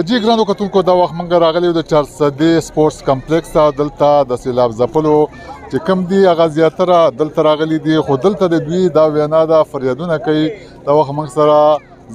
جی ګرانو کتونکو دا وخت موږ راغلي یو د چارسدې سپورټس کمپلیکس ته. دلته د سیلاب ځپلو چې کوم دي هغه زیاتره دلته راغلي دي، خو دلته د دوی دا وینا ده، فریادونه کوي. دا وخت موږ سره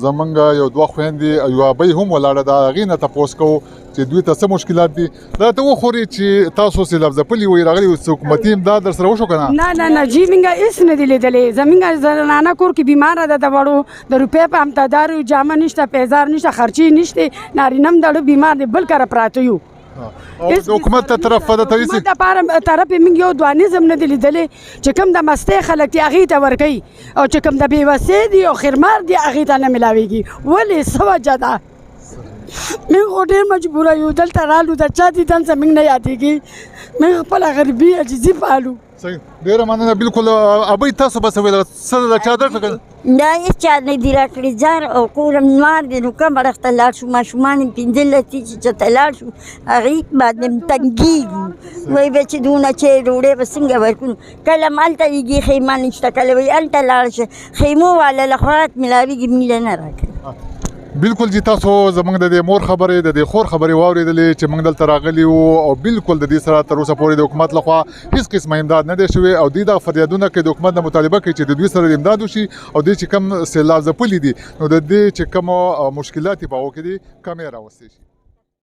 زمونږ یو دوه خویندې او یوه ابۍ هم ولاړه ده. هغې نه تپوس کوو چې دوی ته څه مشکلات دي. دا ته وخوري چې تاسو سیلاب ځپلي وئ راغلي وئ، حکومتي امداد در سره وشو که نه؟ نه جی موږ هېڅ نه دي لیدلی. زموږ زنانه کور کې بیماره ده، د وړو د روپۍ په امتدارو جامه نشته، پیزار نشته، خرچې نشته، نارینه هم دړو بیمار دی، بل کره پراته یو. او د حکومت ته طرف ده ته حکومت دپاره طرف یې موږ یو دوه نظم نه دي لیدلی چې کوم د مستۍ خلک دي هغې ته ورکوي، او چې کوم د بېوسۍ دي او خرمار دي هغې ته نه میلاویږي. ولې څه وجه ده؟ موږ خو ډېر مجبوره یو، دلته رالو د چا دیدن څه موږ نه یادېږي، موږ خپله غریبي عجزي پالو. صحیح، ډېره مننه. بلکل ابۍ تاسو به څه ویل، څه د چا درکړه که دا هېڅ چا نه دي راکړي، ځان او کور هم مار دی، نو کوم اړخ ته لاړ شو؟ ماشومان یې 15 دي چې چېرته لاړ شو هغې باندې تنګېږو، وایي به چې دونه چې ډوډۍ به څنګه ورکړو؟ کله هم هلته لږې خیمه نشته، کله وایي هلته لاړ شه، خیمو والا له خوراک میلاویږي، میله نه راکوي. بلکل جی تاسو زموږ د دې مور خبرې د دې خور خبرې واورېدلې چې موږ دلته راغلي وو، او بلکل د دې سره تر اوسه پورې د حکومت لخوا هېڅ قسمه امداد نه دی شوی، او دوی دا فریادونه کوي، د حکومت نه مطالبه کوي چې د دوی سره امداد وشي، او دوی چې کوم سیلاب ځپلي دي نو د دې چې کوم مشکلات یې په هغو کې دي کمې راوستې شي.